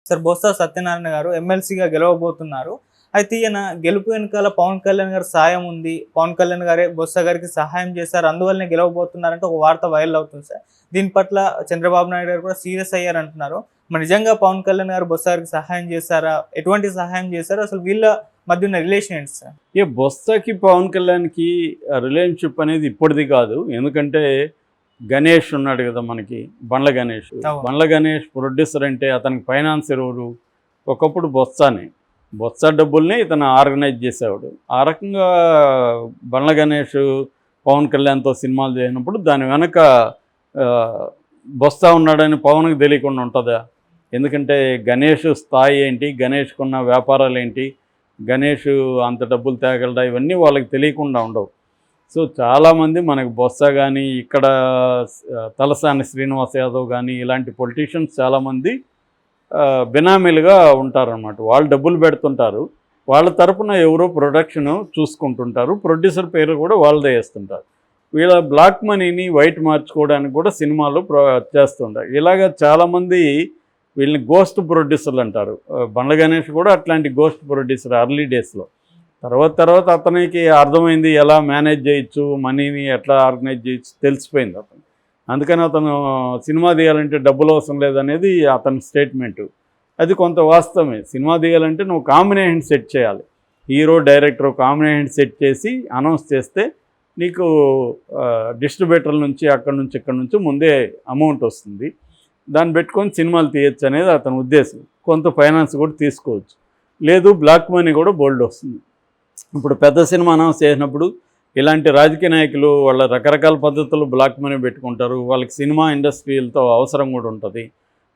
Sir Botsa Satyanarayana గారు ఎమ్మెల్సీగా గెలవబోతున్నారు. అయితే ఈయన గెలుపు వెనకాల పవన్ కళ్యాణ్ గారి సాయం ఉంది. పవన్ కళ్యాణ్ గారే బొత్స గారికి సహాయం చేశారు. అందువల్లనే గెలవబోతున్నారంటే ఒక వార్త వైరల్ అవుతుంది సార్. దీని పట్ల చంద్రబాబు నాయుడు గారు కూడా సీరియస్ అయ్యారంటున్నారు. మరి నిజంగా పవన్ కళ్యాణ్ గారు బొత్స గారికి సహాయం చేశారా? ఎటువంటి సహాయం చేశారు? అసలు వీళ్ళ మధ్య ఉన్న రిలేషన్ ఏంటి సార్? బొత్సకి పవన్ కళ్యాణ్కి రిలేషన్షిప్ అనేది ఇప్పటిది కాదు. ఎందుకంటే గణేష్ ఉన్నాడు కదా మనకి, బండ్ల గణేష్. బండ్ల గణేష్ ప్రొడ్యూసర్ అంటే అతనికి ఫైనాన్సర్ ఎవరు? ఒకప్పుడు బొత్సనే. బొత్స డబ్బుల్ని ఇతను ఆర్గనైజ్ చేసేవాడు. ఆ రకంగా బండ్ల గణేష్ పవన్ కళ్యాణ్తో సినిమాలు చేసినప్పుడు దాని వెనక బొత్స ఉన్నాడని పవన్కి తెలియకుండా ఉంటుందా? ఎందుకంటే గణేష్ స్థాయి ఏంటి, గణేష్కున్న వ్యాపారాలు ఏంటి, గణేష్ అంత డబ్బులు తేగలడా, ఇవన్నీ వాళ్ళకి తెలియకుండా ఉండవు. సో చాలామంది మనకు బొత్స కానీ, ఇక్కడ తలసాని శ్రీనివాస్ యాదవ్ కానీ, ఇలాంటి పొలిటీషియన్స్ చాలామంది బినామీలుగా ఉంటారన్నమాట. వాళ్ళు డబ్బులు పెడుతుంటారు, వాళ్ళ తరపున ఎవరో ప్రొడక్షన్ చూసుకుంటుంటారు, ప్రొడ్యూసర్ పేరు కూడా వాళ్ళదే వేస్తుంటారు. వీళ్ళ బ్లాక్ మనీని వైట్ మార్చుకోవడానికి కూడా సినిమాలు చేస్తుంటారు. ఇలాగ చాలామంది వీళ్ళని గోస్ట్ ప్రొడ్యూసర్లు అంటారు. బండ్ల గణేష్ కూడా అట్లాంటి గోస్ట్ ప్రొడ్యూసర్ అర్లీ డేస్లో. తర్వాత అతనికి అర్థమైంది ఎలా మేనేజ్ చేయొచ్చు, మనీని ఎట్లా ఆర్గనైజ్ చేయొచ్చు తెలిసిపోయింది అతను. అందుకని అతను సినిమా తీయాలంటే డబ్బులు అవసరం లేదనేది అతని స్టేట్మెంటు. అది కొంత వాస్తవమే. సినిమా తీయాలంటే నువ్వు కాంబినేషన్ సెట్ చేయాలి. హీరో డైరెక్టర్ కాంబినేషన్ సెట్ చేసి అనౌన్స్ చేస్తే నీకు డిస్ట్రిబ్యూటర్ల నుంచి అక్కడి నుంచి ఇక్కడ నుంచి ముందే అమౌంట్ వస్తుంది. దాన్ని పెట్టుకొని సినిమాలు తీయచ్చు అనేది అతని ఉద్దేశం. కొంత ఫైనాన్స్ కూడా తీసుకోవచ్చు. లేదు బ్లాక్ మనీ కూడా బోల్డ్ వస్తుంది. ఇప్పుడు పెద్ద సినిమా అనౌన్స్ చేసినప్పుడు ఇలాంటి రాజకీయ నాయకులు వాళ్ళ రకరకాల పద్ధతులు బ్లాక్ మనీ పెట్టుకుంటారు. వాళ్ళకి సినిమా ఇండస్ట్రీలతో అవసరం కూడా ఉంటుంది.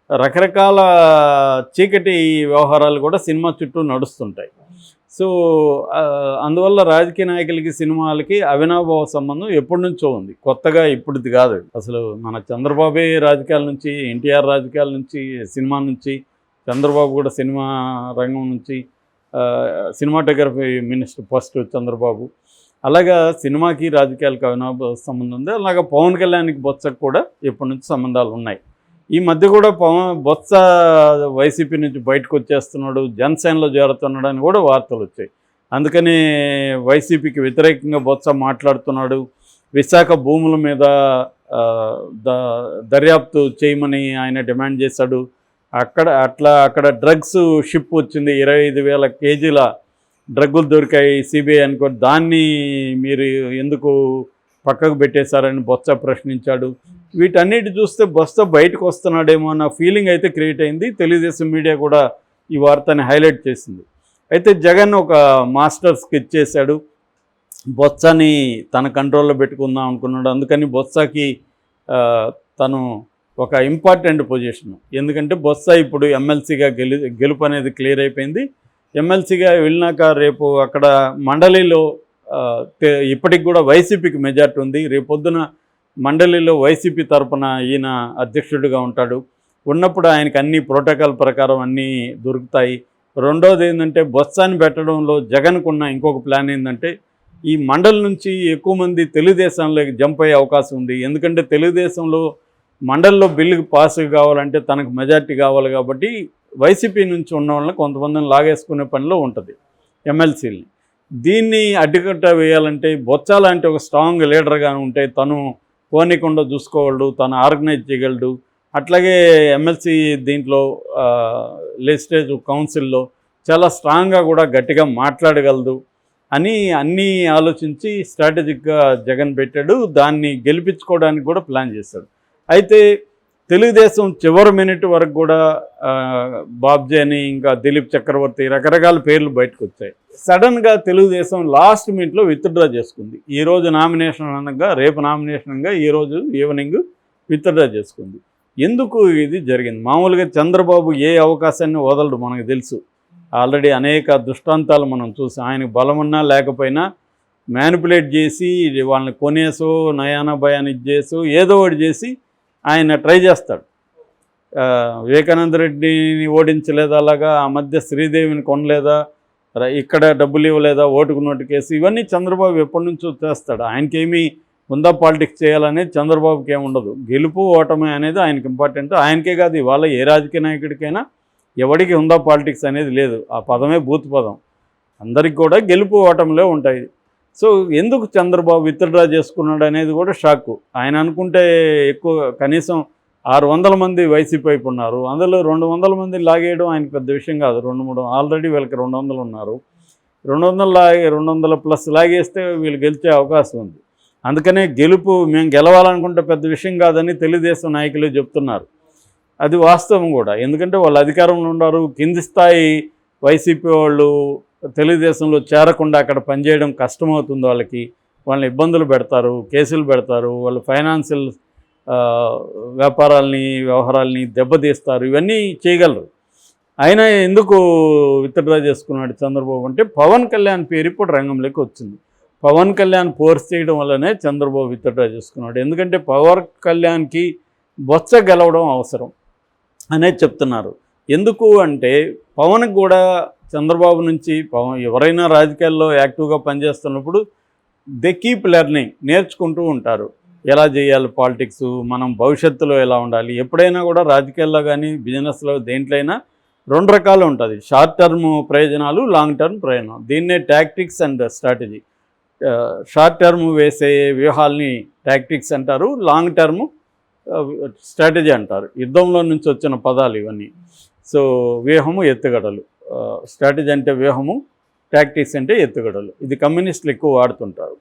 రకరకాల చీకటి వ్యవహారాలు కూడా సినిమా చుట్టూ నడుస్తుంటాయి. సో అందువల్ల రాజకీయ నాయకులకి సినిమాలకి అవినాభావ సంబంధం ఎప్పటి నుంచో ఉంది, కొత్తగా ఇప్పుడుది కాదు. అసలు మన చంద్రబాబే రాజకీయాల నుంచి, ఎన్టీఆర్ రాజకీయాల నుంచి, సినిమా నుంచి, చంద్రబాబు కూడా సినిమా రంగం నుంచి, సినిమాటోగ్రఫీ మినిస్టర్ ఫస్ట్ చంద్రబాబు. అలాగా సినిమాకి రాజకీయాలకు అవినాభావ సంబంధం ఉంది. అలాగా పవన్ కళ్యాణ్కి బొత్సకు కూడా ఎప్పటి నుంచి సంబంధాలు ఉన్నాయి. ఈ మధ్య కూడా బొత్స వైసీపీ నుంచి బయటకు వచ్చేస్తున్నాడు, జనసేనలో చేరుతున్నాడు అని కూడా వార్తలు వచ్చాయి. అందుకని వైసీపీకి వ్యతిరేకంగా బొత్స మాట్లాడుతున్నాడు. విశాఖ భూముల మీద దర్యాప్తు చేయమని ఆయన డిమాండ్ చేశాడు. అక్కడ డ్రగ్స్ షిప్ వచ్చింది, 25,000 కేజీల డ్రగ్గులు దొరికాయి సిబిఐ అనుకో, దాన్ని మీరు ఎందుకు పక్కకు పెట్టేశారని బొత్స ప్రశ్నించాడు. వీటన్నిటి చూస్తే బొత్స బయటకు వస్తున్నాడేమో అన్న ఫీలింగ్ అయితే క్రియేట్ అయింది. తెలుగుదేశం మీడియా కూడా ఈ వార్తని హైలైట్ చేసింది. అయితే జగన్ ఒక మాస్టర్ స్కెచ్ చేశాడు, బొత్సని తన కంట్రోల్లో పెట్టుకుందాం అనుకున్నాడు. అందుకని బొత్సకి తను ఒక ఇంపార్టెంట్ పొజిషన్. ఎందుకంటే బొత్స ఇప్పుడు ఎమ్మెల్సీగా గెలుపు అనేది క్లియర్ అయిపోయింది. ఎమ్మెల్సీగా వెళ్ళినాక రేపు అక్కడ మండలిలో ఇప్పటికి కూడా వైసీపీకి మెజార్టీ ఉంది. రేపొద్దున మండలిలో వైసీపీ తరపున ఈయన అధ్యక్షుడిగా ఉంటాడు. ఉన్నప్పుడు ఆయనకి అన్ని ప్రోటోకాల్ ప్రకారం అన్నీ దొరుకుతాయి. రెండోది ఏంటంటే బొత్సాని పెట్టడంలో జగన్కున్న ఇంకొక ప్లాన్ ఏంటంటే ఈ మండలి నుంచి ఎక్కువ మంది తెలుగుదేశంలోకి జంప్ అయ్యే అవకాశం ఉంది. ఎందుకంటే తెలుగుదేశంలో మండలిలో బిల్లుకి పాస్ కావాలంటే తనకు మెజార్టీ కావాలి కాబట్టి వైసీపీ నుంచి ఉన్న వాళ్ళని కొంతమందిని లాగేసుకునే పనిలో ఉంటుంది ఎమ్మెల్సీని. దీన్ని అడ్డుకట్ట వేయాలంటే బొత్స లాంటి ఒక స్ట్రాంగ్ లీడర్గా ఉంటే తను కోనికుండా చూసుకోగలడు, తను ఆర్గనైజ్ చేయగలడు. అట్లాగే ఎమ్మెల్సీ దీంట్లో లెజిస్లేటివ్ కౌన్సిల్లో చాలా స్ట్రాంగ్గా కూడా గట్టిగా మాట్లాడగలదు అని అన్నీ ఆలోచించి స్ట్రాటజిక్గా జగన్ పెట్టాడు. దాన్ని గెలిపించుకోవడానికి కూడా ప్లాన్ చేశాడు. అయితే తెలుగుదేశం చివరి మినిట్ వరకు కూడా బాబ్జీ అని, ఇంకా దిలీప్ చక్రవర్తి, రకరకాల పేర్లు బయటకు వచ్చాయి. సడన్గా తెలుగుదేశం లాస్ట్ మినిట్లో విత్డ్రా చేసుకుంది. ఈరోజు నామినేషన్ అనగా రేపు నామినేషన్ అనగా ఈరోజు ఈవినింగ్ విత్డ్రా చేసుకుంది. ఎందుకు ఇది జరిగింది? మామూలుగా చంద్రబాబు ఏ అవకాశాన్ని వదలడు, మనకు తెలుసు. ఆల్రెడీ అనేక దృష్టాంతాలు మనం చూసి, ఆయనకు బలమున్నా లేకపోయినా మ్యానిపులేట్ చేసి వాళ్ళని కొనేసో నయానా భయాన్ని చేసో ఏదో ఒకటి చేసి ఆయన ట్రై చేస్తాడు. వివేకానంద రెడ్డిని ఓడించలేదా, అలాగా ఆ మధ్య శ్రీదేవిని కొనలేదా, ఇక్కడ డబ్బులు ఇవ్వలేదా, ఓటుకు నోటు కేసు, ఇవన్నీ చంద్రబాబు ఎప్పటి నుంచో చేస్తాడు. ఆయనకేమీ ఉందా పాలిటిక్స్ చేయాలనేది చంద్రబాబుకి ఏమి ఉండదు. గెలుపు ఓటమి అనేది ఆయనకి ఇంపార్టెంట్. ఆయనకే కాదు, ఇవాళ ఏ రాజకీయ నాయకుడికైనా ఎవడికి ఉందా పాలిటిక్స్ అనేది లేదు. ఆ పదమే బూత్ పదం. అందరికి కూడా గెలుపు ఓటంలో ఉంటాయి. సో ఎందుకు చంద్రబాబు విత్డ్రా చేసుకున్నాడు అనేది కూడా షాకు. ఆయన అనుకుంటే ఎక్కువ కనీసం 600 మంది వైసీపీ వైపు ఉన్నారు. అందులో 200 మంది లాగేయడం ఆయనకు పెద్ద విషయం కాదు. 2-3 ఆల్రెడీ వీళ్ళకి 200 ఉన్నారు. 200 ప్లస్ లాగేస్తే వీళ్ళు గెలిచే అవకాశం ఉంది. అందుకనే గెలుపు మేము గెలవాలనుకుంటే పెద్ద విషయం కాదని తెలుగుదేశం నాయకులు చెప్తున్నారు. అది వాస్తవం కూడా. ఎందుకంటే వాళ్ళు అధికారంలో ఉన్నారు. కింది స్థాయి వైసీపీ వాళ్ళు తెలుగుదేశంలో చేరకుండా అక్కడ పనిచేయడం కష్టమవుతుంది. వాళ్ళని ఇబ్బందులు పెడతారు, కేసులు పెడతారు, వాళ్ళు ఫైనాన్షియల్ వ్యవహారాల్ని దెబ్బతీస్తారు. ఇవన్నీ చేయగలరు. ఆయన ఎందుకు విత్డ్రా చేసుకున్నాడు చంద్రబాబు అంటే పవన్ కళ్యాణ్ పేరు ఇప్పుడు రంగంలోకి వచ్చింది. పవన్ కళ్యాణ్ ఫోర్స్ చేయడం వల్లనే చంద్రబాబు విత్డ్రా చేసుకున్నాడు. ఎందుకంటే పవన్ కళ్యాణ్కి బొత్స గెలవడం అవసరం అనేది చెప్తున్నారు. ఎందుకు అంటే పవన్కి కూడా చంద్రబాబు నుంచి ఎవరైనా రాజకీయాల్లో యాక్టివ్గా పనిచేస్తున్నప్పుడు దే కీప్ లెర్నింగ్, నేర్చుకుంటూ ఉంటారు. ఎలా చేయాలి పాలిటిక్స్, మనం భవిష్యత్తులో ఎలా ఉండాలి. ఎప్పుడైనా కూడా రాజకీయాల్లో కానీ బిజినెస్లో దేంట్లో అయినా 2 రకాలు ఉంటుంది. షార్ట్ టర్మ్ ప్రయోజనాలు, లాంగ్ టర్మ్ ప్రయోజనాలు. దీన్నే tactics and strategy. Short term వేసే వ్యూహాల్ని టాక్టిక్స్ అంటారు, లాంగ్ టర్మ్ స్ట్రాటజీ అంటారు. యుద్ధంలో నుంచి వచ్చిన పదాలు ఇవన్నీ. సో వ్యూహము, ఎత్తుగడలు. స్ట్రాటజీ అంటే వ్యూహము, టాక్టిక్స్ అంటే ఎత్తుగడలు. ఇది కమ్యూనిస్టులు ఎక్కువ వాడుతుంటారు.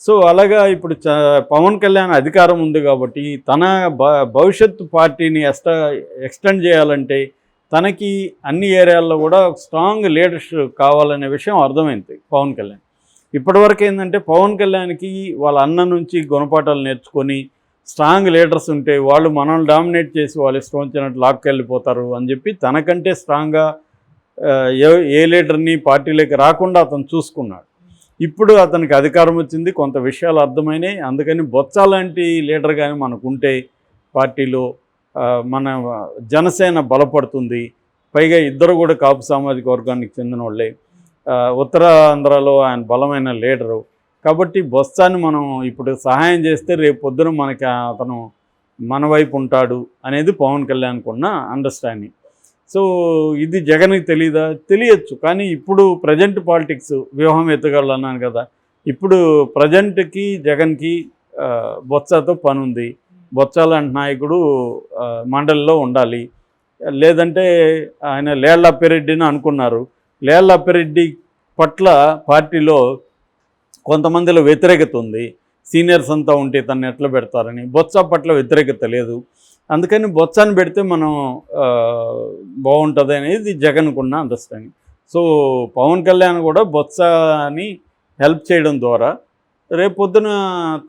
సో అలాగా ఇప్పుడు పవన్ కళ్యాణ్ అధికారం ఉంది కాబట్టి తన భవిష్యత్తు పార్టీని ఎక్స్టెండ్ చేయాలంటే తనకి అన్ని ఏరియాల్లో కూడా స్ట్రాంగ్ లీడర్స్ కావాలనే విషయం అర్థమైంది పవన్ కళ్యాణ్. ఇప్పటివరకు ఏంటంటే పవన్ కళ్యాణ్కి వాళ్ళ అన్న నుంచి గుణపాఠాలు నేర్చుకొని స్ట్రాంగ్ లీడర్స్ ఉంటే వాళ్ళు మనల్ని డామినేట్ చేసి వాళ్ళు ఇష్టం వచ్చినట్టు లాక్కెళ్ళిపోతారు అని చెప్పి తనకంటే స్ట్రాంగ్గా ఏ లీడర్ని పార్టీలోకి రాకుండా అతను చూసుకున్నాడు. ఇప్పుడు అతనికి అధికారం వచ్చింది, కొంత విషయాలు అర్థమైనాయి. అందుకని బొత్స లాంటి లీడర్ కానీ మనకు ఉంటే పార్టీలో మన జనసేన బలపడుతుంది. పైగా ఇద్దరు కూడా కాపు సామాజిక వర్గానికి చెందిన వాళ్ళే. ఉత్తరాంధ్రలో ఆయన బలమైన లీడరు కాబట్టి బొత్సాని మనం ఇప్పుడు సహాయం చేస్తే రేపు పొద్దున మనకి అతను మన వైపు ఉంటాడు అనేది పవన్ కళ్యాణ్కి ఉన్న అండర్స్టాండింగ్. సో ఇది జగన్కి తెలియచ్చు. కానీ ఇప్పుడు ప్రజెంట్ పాలిటిక్స్ వ్యూహం ఎత్తుగడలు అన్నాను కదా, ఇప్పుడు ప్రజెంట్కి జగన్కి బొత్సతో పని ఉంది. బొత్స లాంటి నాయకుడు మండలిలో ఉండాలి. లేదంటే ఆయన లేళ్ల అప్పిరెడ్డిని అనుకున్నారు. లేళ్ల అప్పిరెడ్డి పట్ల పార్టీలో కొంతమందిలో వ్యతిరేకత ఉంది. సీనియర్స్ అంతా ఉంటే తను ఎట్లా పెడతారని. బొత్స పట్ల వ్యతిరేకత లేదు. అందుకని బొత్సాన్ని పెడితే మనం బాగుంటుంది అనేది జగన్కున్న అండర్స్టాండింగ్. సో పవన్ కళ్యాణ్ కూడా బొత్సని హెల్ప్ చేయడం ద్వారా రేపొద్దున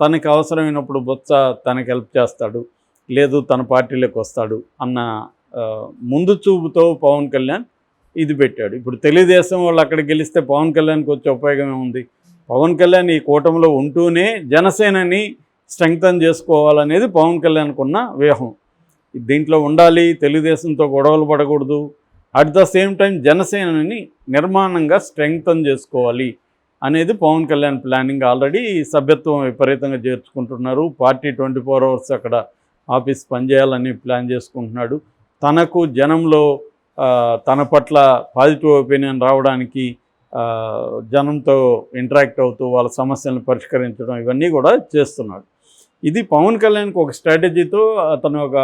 తనకి అవసరమైనప్పుడు బొత్స తనకి హెల్ప్ చేస్తాడు, లేదు తన పార్టీలోకి వస్తాడు అన్న ముందు చూపుతో పవన్ కళ్యాణ్ ఇది పెట్టాడు. ఇప్పుడు తెలుగుదేశం వాళ్ళు అక్కడ గెలిస్తే పవన్ కళ్యాణ్కి వచ్చే ఉపయోగం ఏముంది? పవన్ కళ్యాణ్ ఈ కూటమిలో ఉంటూనే జనసేనని స్ట్రెంగ్తన్ చేసుకోవాలనేది పవన్ కళ్యాణ్కి ఉన్న వ్యూహం. దీంట్లో ఉండాలి, తెలుగుదేశంతో గొడవలు పడకూడదు, అట్ ద సేమ్ టైం జనసేనని నిర్మాణంగా స్ట్రెంగ్తన్ చేసుకోవాలి అనేది పవన్ కళ్యాణ్ ప్లానింగ్. ఆల్రెడీ సభ్యత్వం విపరీతంగా చేర్చుకుంటున్నారు. పార్టీ 24 hours అక్కడ ఆఫీస్ పనిచేయాలని ప్లాన్ చేసుకుంటున్నాడు. తనకు జనంలో తన పట్ల పాజిటివ్ ఒపీనియన్ రావడానికి జనంతో ఇంటరాక్ట్ అవుతూ వాళ్ళ సమస్యలను పరిష్కరించడం ఇవన్నీ కూడా చేస్తున్నాడు. ఇది పవన్ కళ్యాణ్కి ఒక స్ట్రాటజీతో, అతను ఒక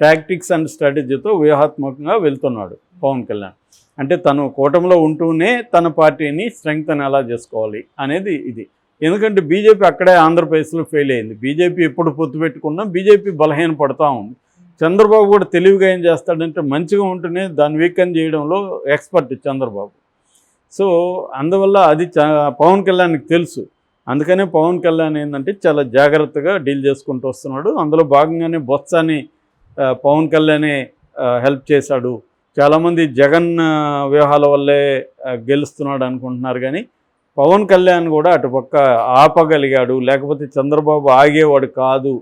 టాక్టిక్స్ అండ్ స్ట్రాటజీతో వ్యూహాత్మకంగా వెళ్తున్నాడు పవన్ కళ్యాణ్. అంటే తను కూటమిలో ఉంటూనే తన పార్టీని స్ట్రెంగ్తన్ ఎలా చేసుకోవాలి అనేది ఇది. ఎందుకంటే బీజేపీ అక్కడే ఆంధ్రప్రదేశ్లో ఫెయిల్ అయింది. బీజేపీ ఎప్పుడు పొత్తు పెట్టుకున్నా బీజేపీ బలహీన పడుతూ ఉంది. చంద్రబాబు కూడా తెలివిగా ఏం చేస్తాడంటే మంచిగా ఉంటూనే దాన్ని వీకెన్ చేయడంలో ఎక్స్పర్ట్ చంద్రబాబు. సో అందువల్ల అది పవన్ కళ్యాణ్కి తెలుసు. అందుకనే పవన్ కళ్యాణ్ ఏంటంటే చాలా జాగ్రత్తగా డీల్ చేసుకుంటూ వస్తున్నాడు. అందులో భాగంగానే బొత్సాని పవన్ కళ్యాణే హెల్ప్ చేశాడు. చాలామంది జగన్ వ్యూహాల వల్లే గెలుస్తున్నాడు అనుకుంటున్నారు, కానీ పవన్ కళ్యాణ్ కూడా అటుపక్క ఆపగలిగాడు. లేకపోతే చంద్రబాబు ఆగేవాడు కాదు